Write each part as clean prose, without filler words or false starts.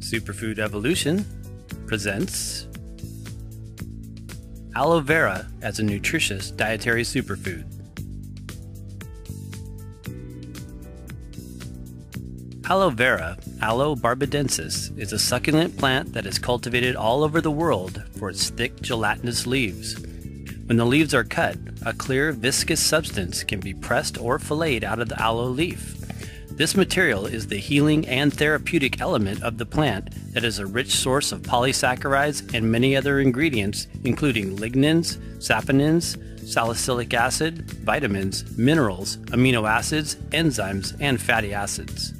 Superfood Evolution presents aloe vera as a nutritious dietary superfood. Aloe vera, Aloe barbadensis, is a succulent plant that is cultivated all over the world for its thick gelatinous leaves. When the leaves are cut, a clear viscous substance can be pressed or filleted out of the aloe leaf. This material is the healing and therapeutic element of the plant that is a rich source of polysaccharides and many other ingredients, including lignans, saponins, salicylic acid, vitamins, minerals, amino acids, enzymes, and fatty acids.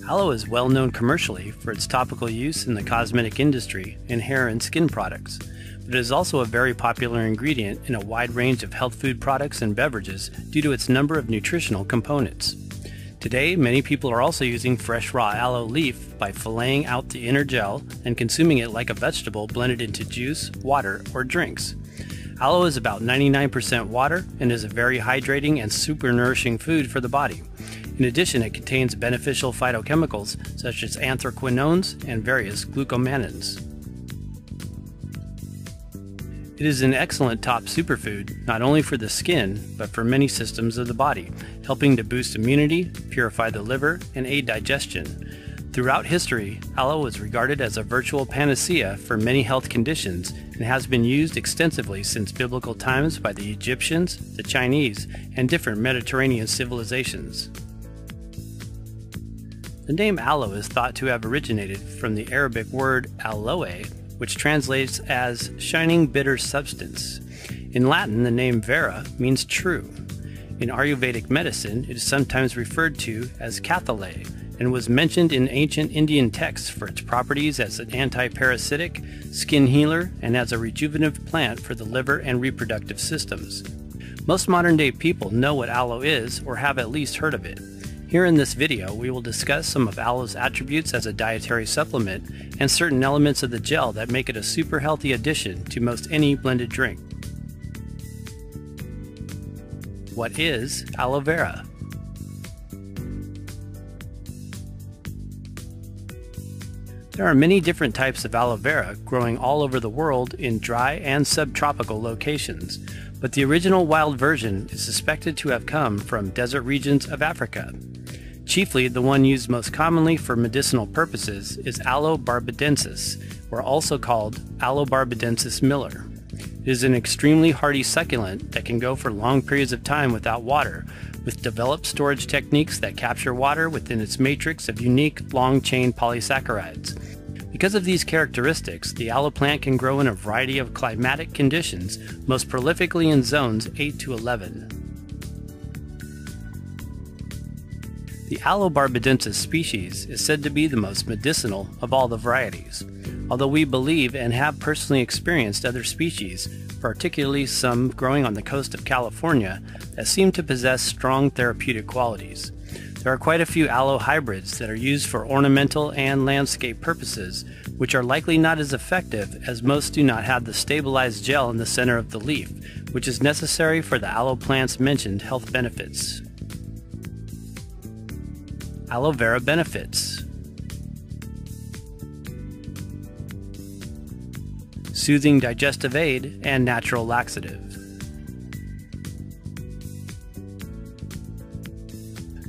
Aloe is well known commercially for its topical use in the cosmetic industry and hair and skin products, but it is also a very popular ingredient in a wide range of health food products and beverages due to its number of nutritional components. Today, many people are also using fresh raw aloe leaf by filleting out the inner gel and consuming it like a vegetable blended into juice, water, or drinks. Aloe is about 99% water and is a very hydrating and super nourishing food for the body. In addition, it contains beneficial phytochemicals such as anthraquinones and various glucomanins. It is an excellent top superfood, not only for the skin, but for many systems of the body, helping to boost immunity, purify the liver, and aid digestion. Throughout history, aloe was regarded as a virtual panacea for many health conditions and has been used extensively since biblical times by the Egyptians, the Chinese, and different Mediterranean civilizations. The name aloe is thought to have originated from the Arabic word aloe, which translates as shining bitter substance. In Latin, the name Vera means true. In Ayurvedic medicine, it is sometimes referred to as Kathale and was mentioned in ancient Indian texts for its properties as an anti-parasitic, skin healer, and as a rejuvenative plant for the liver and reproductive systems. Most modern-day people know what aloe is or have at least heard of it. Here in this video, we will discuss some of aloe's attributes as a dietary supplement and certain elements of the gel that make it a super healthy addition to most any blended drink. What is aloe vera? There are many different types of aloe vera growing all over the world in dry and subtropical locations, but the original wild version is suspected to have come from desert regions of Africa. Chiefly, the one used most commonly for medicinal purposes is Aloe barbadensis, or also called Aloe barbadensis miller. It is an extremely hardy succulent that can go for long periods of time without water, with developed storage techniques that capture water within its matrix of unique long-chain polysaccharides. Because of these characteristics, the aloe plant can grow in a variety of climatic conditions, most prolifically in zones 8 to 11. The Aloe barbadensis species is said to be the most medicinal of all the varieties, although we believe and have personally experienced other species, particularly some growing on the coast of California, that seem to possess strong therapeutic qualities. There are quite a few aloe hybrids that are used for ornamental and landscape purposes, which are likely not as effective as most do not have the stabilized gel in the center of the leaf, which is necessary for the aloe plant's mentioned health benefits. Aloe vera benefits: soothing digestive aid and natural laxative.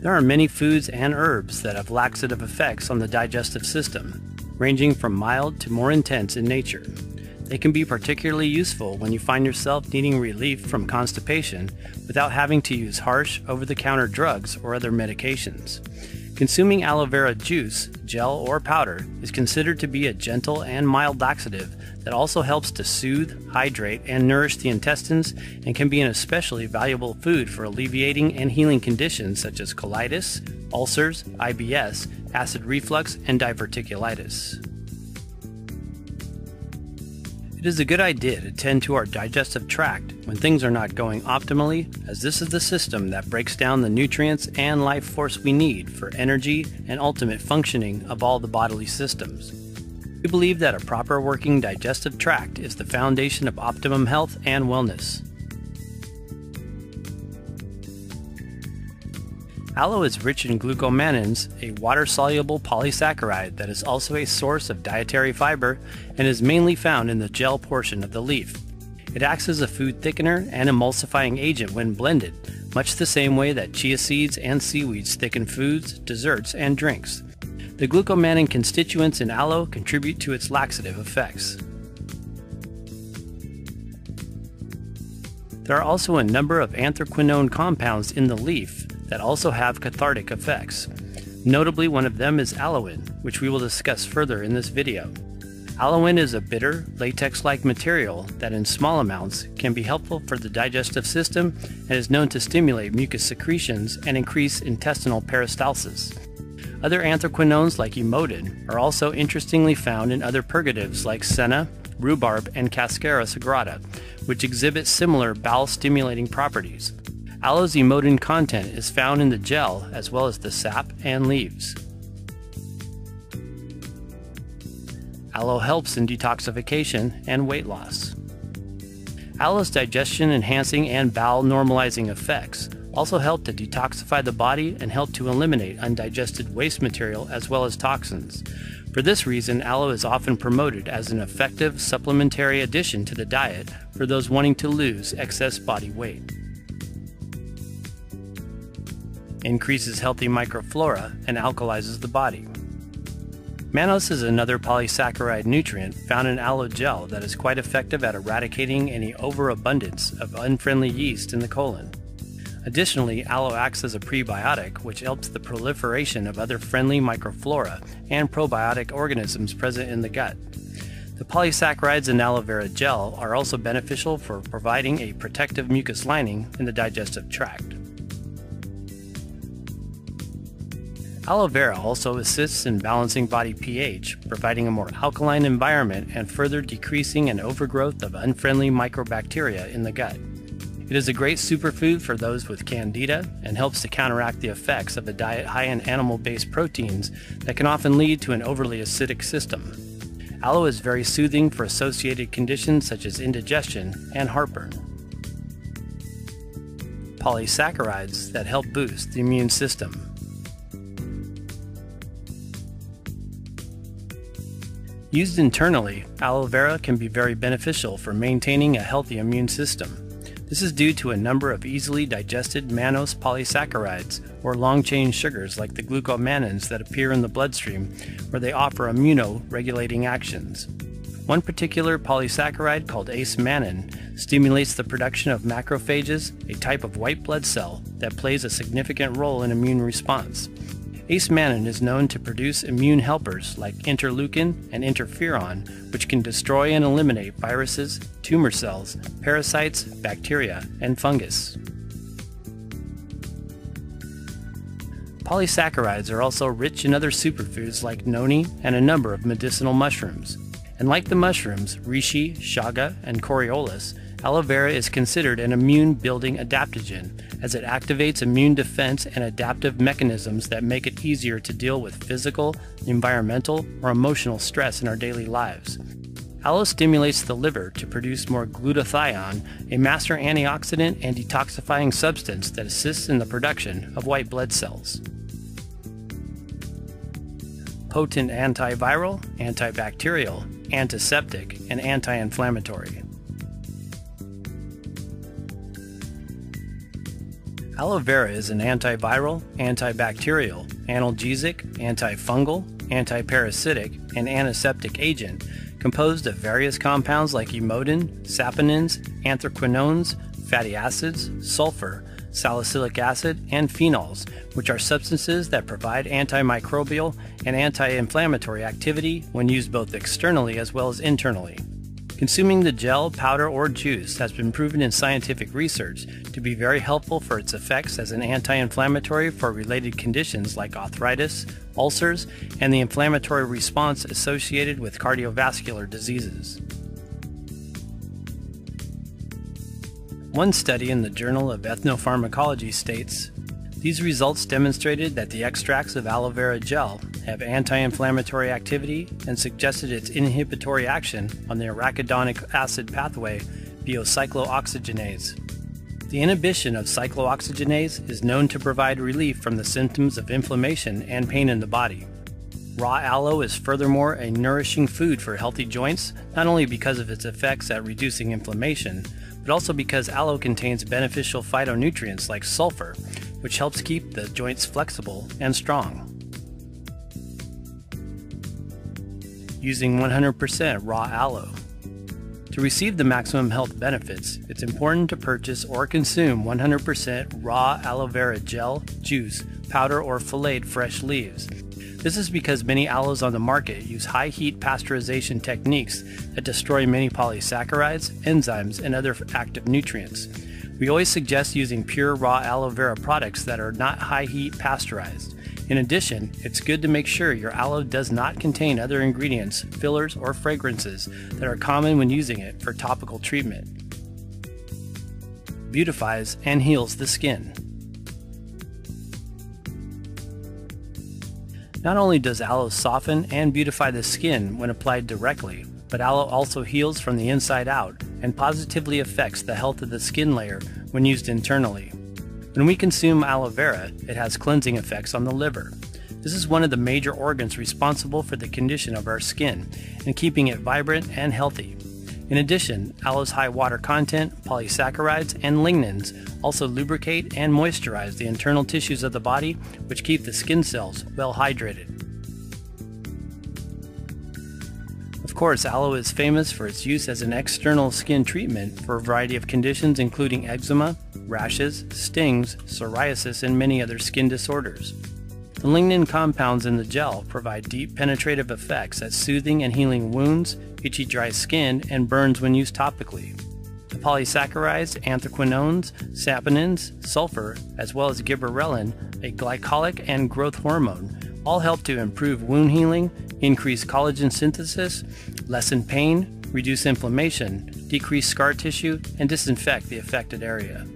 There are many foods and herbs that have laxative effects on the digestive system, ranging from mild to more intense in nature. They can be particularly useful when you find yourself needing relief from constipation without having to use harsh, over-the-counter drugs or other medications. Consuming aloe vera juice, gel, or powder is considered to be a gentle and mild laxative that also helps to soothe, hydrate, and nourish the intestines and can be an especially valuable food for alleviating and healing conditions such as colitis, ulcers, IBS, acid reflux, and diverticulitis. It is a good idea to tend to our digestive tract when things are not going optimally, as this is the system that breaks down the nutrients and life force we need for energy and ultimate functioning of all the bodily systems. We believe that a proper working digestive tract is the foundation of optimum health and wellness. Aloe is rich in glucomanins, a water-soluble polysaccharide that is also a source of dietary fiber and is mainly found in the gel portion of the leaf. It acts as a food thickener and emulsifying agent when blended, much the same way that chia seeds and seaweeds thicken foods, desserts, and drinks. The glucomannan constituents in aloe contribute to its laxative effects. There are also a number of anthraquinone compounds in the leaf that also have cathartic effects. Notably, one of them is aloin, which we will discuss further in this video. Aloin is a bitter, latex-like material that in small amounts can be helpful for the digestive system and is known to stimulate mucus secretions and increase intestinal peristalsis. Other anthraquinones like emodin are also interestingly found in other purgatives like senna, rhubarb, and cascara sagrada, which exhibit similar bowel-stimulating properties. Aloe's emodin content is found in the gel as well as the sap and leaves. Aloe helps in detoxification and weight loss. Aloe's digestion-enhancing and bowel-normalizing effects also help to detoxify the body and help to eliminate undigested waste material as well as toxins. For this reason, aloe is often promoted as an effective supplementary addition to the diet for those wanting to lose excess body weight. Increases healthy microflora and alkalizes the body. Mannose is another polysaccharide nutrient found in aloe gel that is quite effective at eradicating any overabundance of unfriendly yeast in the colon. Additionally, aloe acts as a prebiotic, which helps the proliferation of other friendly microflora and probiotic organisms present in the gut. The polysaccharides in aloe vera gel are also beneficial for providing a protective mucus lining in the digestive tract. Aloe vera also assists in balancing body pH, providing a more alkaline environment and further decreasing an overgrowth of unfriendly microbacteria in the gut. It is a great superfood for those with candida and helps to counteract the effects of a diet high in animal-based proteins that can often lead to an overly acidic system. Aloe is very soothing for associated conditions such as indigestion and heartburn. Polysaccharides that help boost the immune system. Used internally, aloe vera can be very beneficial for maintaining a healthy immune system. This is due to a number of easily digested mannose polysaccharides or long-chain sugars like the glucomannans that appear in the bloodstream, where they offer immuno-regulating actions. One particular polysaccharide called ace-mannan stimulates the production of macrophages, a type of white blood cell that plays a significant role in immune response. Ace-mannan is known to produce immune helpers like interleukin and interferon, which can destroy and eliminate viruses, tumor cells, parasites, bacteria, and fungus. Polysaccharides are also rich in other superfoods like noni and a number of medicinal mushrooms. And like the mushrooms, reishi, chaga, and coriolis, aloe vera is considered an immune-building adaptogen, as it activates immune defense and adaptive mechanisms that make it easier to deal with physical, environmental, or emotional stress in our daily lives. Aloe stimulates the liver to produce more glutathione, a master antioxidant and detoxifying substance that assists in the production of white blood cells. Potent antiviral, antibacterial, antiseptic, and anti-inflammatory. Aloe vera is an antiviral, antibacterial, analgesic, antifungal, antiparasitic, and antiseptic agent composed of various compounds like emodin, saponins, anthraquinones, fatty acids, sulfur, salicylic acid, and phenols, which are substances that provide antimicrobial and anti-inflammatory activity when used both externally as well as internally. Consuming the gel, powder, or juice has been proven in scientific research to be very helpful for its effects as an anti-inflammatory for related conditions like arthritis, ulcers, and the inflammatory response associated with cardiovascular diseases. One study in the Journal of Ethnopharmacology states, these results demonstrated that the extracts of aloe vera gel have anti-inflammatory activity and suggested its inhibitory action on the arachidonic acid pathway biocyclooxygenase. The inhibition of cyclooxygenase is known to provide relief from the symptoms of inflammation and pain in the body. Raw aloe is furthermore a nourishing food for healthy joints, not only because of its effects at reducing inflammation, but also because aloe contains beneficial phytonutrients like sulfur, which helps keep the joints flexible and strong. Using 100% raw aloe. To receive the maximum health benefits, it's important to purchase or consume 100% raw aloe vera gel, juice, powder, or filleted fresh leaves. This is because many aloes on the market use high-heat pasteurization techniques that destroy many polysaccharides, enzymes, and other active nutrients. We always suggest using pure raw aloe vera products that are not high-heat pasteurized. In addition, it's good to make sure your aloe does not contain other ingredients, fillers, or fragrances that are common when using it for topical treatment. Beautifies and heals the skin. Not only does aloe soften and beautify the skin when applied directly, but aloe also heals from the inside out and positively affects the health of the skin layer when used internally. When we consume aloe vera, it has cleansing effects on the liver. This is one of the major organs responsible for the condition of our skin and keeping it vibrant and healthy. In addition, aloe's high water content, polysaccharides, and lignans also lubricate and moisturize the internal tissues of the body, which keep the skin cells well hydrated. Of course, aloe is famous for its use as an external skin treatment for a variety of conditions including eczema, rashes, stings, psoriasis, and many other skin disorders. The lignin compounds in the gel provide deep penetrative effects at soothing and healing wounds, itchy dry skin, and burns when used topically. The polysaccharides, anthraquinones, saponins, sulfur, as well as gibberellin, a glycolic and growth hormone, all help to improve wound healing, increase collagen synthesis, lessen pain, reduce inflammation, decrease scar tissue, and disinfect the affected area.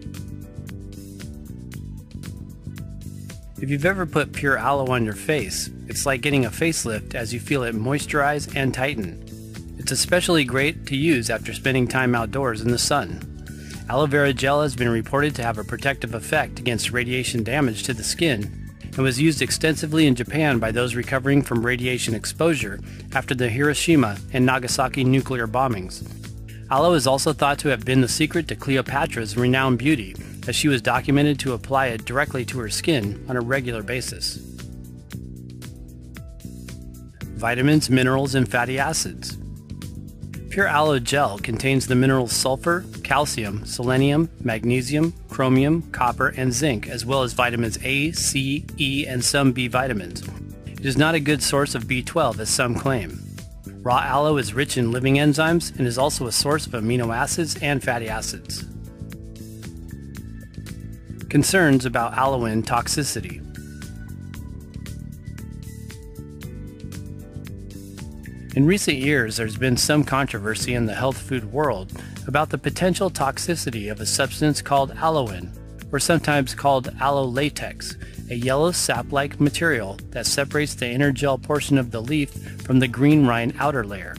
If you've ever put pure aloe on your face, it's like getting a facelift as you feel it moisturize and tighten. It's especially great to use after spending time outdoors in the sun. Aloe vera gel has been reported to have a protective effect against radiation damage to the skin and was used extensively in Japan by those recovering from radiation exposure after the Hiroshima and Nagasaki nuclear bombings. Aloe is also thought to have been the secret to Cleopatra's renowned beauty, as she was documented to apply it directly to her skin on a regular basis. Vitamins, minerals, and fatty acids. Pure aloe gel contains the minerals sulfur, calcium, selenium, magnesium, chromium, copper, and zinc, as well as vitamins A, C, E, and some B vitamins. It is not a good source of B12 as some claim. Raw aloe is rich in living enzymes and is also a source of amino acids and fatty acids. Concerns about aloe toxicity. In recent years, there's been some controversy in the health food world about the potential toxicity of a substance called aloe, or sometimes called aloe latex, a yellow sap-like material that separates the inner gel portion of the leaf from the green rind outer layer.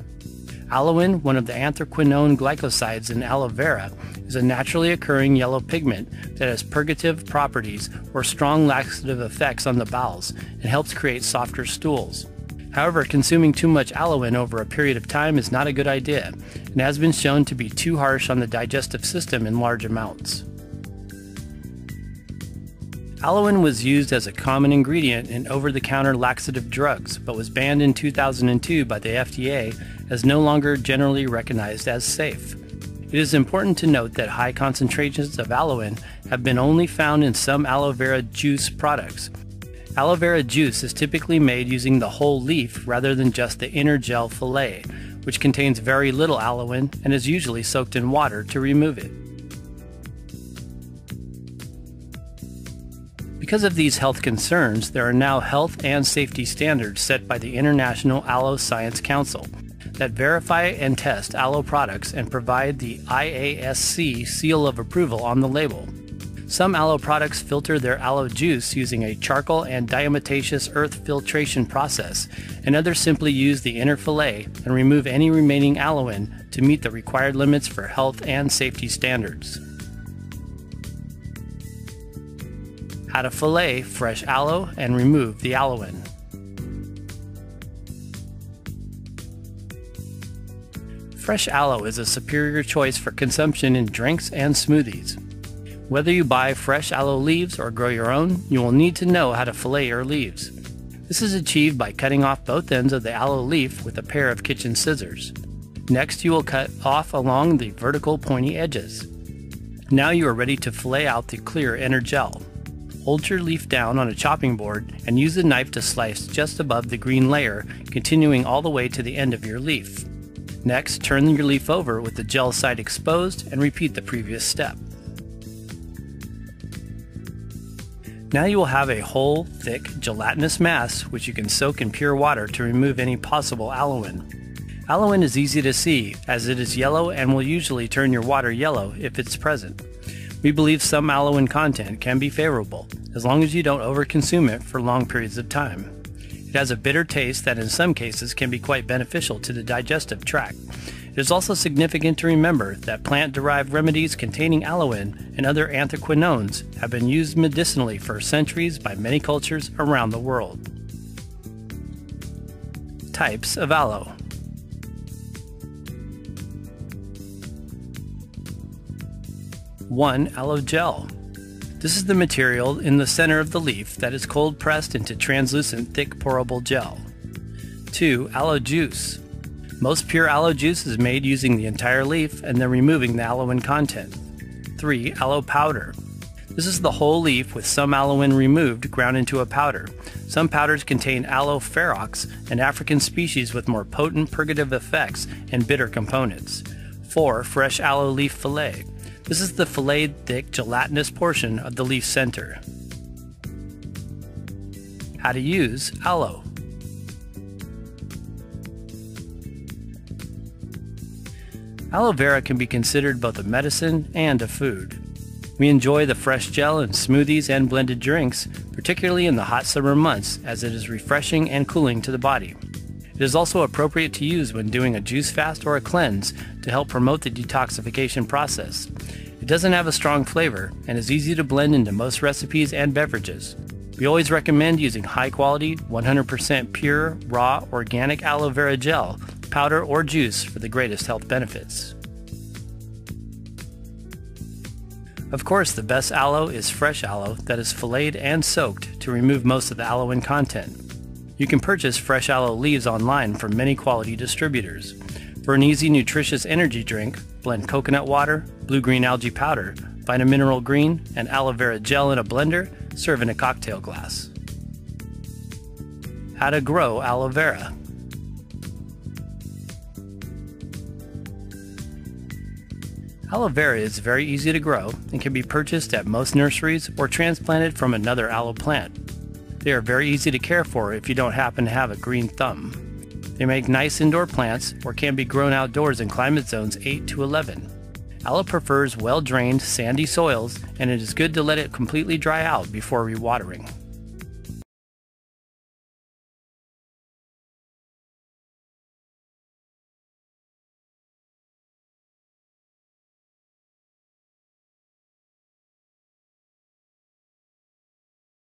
Aloe, one of the anthraquinone glycosides in aloe vera, is a naturally occurring yellow pigment that has purgative properties or strong laxative effects on the bowels and helps create softer stools. However, consuming too much aloe over a period of time is not a good idea and has been shown to be too harsh on the digestive system in large amounts. Aloe was used as a common ingredient in over-the-counter laxative drugs, but was banned in 2002 by the FDA as no longer generally recognized as safe. It is important to note that high concentrations of aloe have been only found in some aloe vera juice products. Aloe vera juice is typically made using the whole leaf rather than just the inner gel fillet, which contains very little aloe and is usually soaked in water to remove it. Because of these health concerns, there are now health and safety standards set by the International Aloe Science Council that verify and test aloe products and provide the IASC seal of approval on the label. Some aloe products filter their aloe juice using a charcoal and diatomaceous earth filtration process, and others simply use the inner fillet and remove any remaining aloe to meet the required limits for health and safety standards. How to fillet fresh aloe and remove the aloe. Fresh aloe is a superior choice for consumption in drinks and smoothies. Whether you buy fresh aloe leaves or grow your own, you will need to know how to fillet your leaves. This is achieved by cutting off both ends of the aloe leaf with a pair of kitchen scissors. Next, you will cut off along the vertical pointy edges. Now you are ready to fillet out the clear inner gel. Hold your leaf down on a chopping board and use the knife to slice just above the green layer, continuing all the way to the end of your leaf. Next, turn your leaf over with the gel side exposed and repeat the previous step. Now you will have a whole, thick, gelatinous mass which you can soak in pure water to remove any possible aloe. Aloe is easy to see as it is yellow and will usually turn your water yellow if it's present. We believe some aloe content can be favorable as long as you don't overconsume it for long periods of time. It has a bitter taste that in some cases can be quite beneficial to the digestive tract. It is also significant to remember that plant-derived remedies containing aloe and other anthraquinones have been used medicinally for centuries by many cultures around the world. Types of aloe. One, aloe gel. This is the material in the center of the leaf that is cold pressed into translucent, thick, pourable gel. 2, aloe juice. Most pure aloe juice is made using the entire leaf and then removing the aloe content. 3, aloe powder. This is the whole leaf with some aloe removed, ground into a powder. Some powders contain aloe ferox, an African species with more potent purgative effects and bitter components. 4, fresh aloe leaf fillet. This is the filleted, thick, gelatinous portion of the leaf center. How to use aloe. Aloe vera can be considered both a medicine and a food. We enjoy the fresh gel in smoothies and blended drinks, particularly in the hot summer months, as it is refreshing and cooling to the body. It is also appropriate to use when doing a juice fast or a cleanse to help promote the detoxification process. It doesn't have a strong flavor and is easy to blend into most recipes and beverages. We always recommend using high-quality, 100% pure, raw, organic aloe vera gel, powder, or juice for the greatest health benefits. Of course, the best aloe is fresh aloe that is filleted and soaked to remove most of the aloe content. You can purchase fresh aloe leaves online from many quality distributors. For an easy, nutritious energy drink, blend coconut water, blue-green algae powder, vitamin green, and aloe vera gel in a blender. Serve in a cocktail glass. How to grow aloe vera. Aloe vera is very easy to grow and can be purchased at most nurseries or transplanted from another aloe plant. They are very easy to care for if you don't happen to have a green thumb. They make nice indoor plants or can be grown outdoors in climate zones 8 to 11. Aloe prefers well-drained, sandy soils, and it is good to let it completely dry out before rewatering.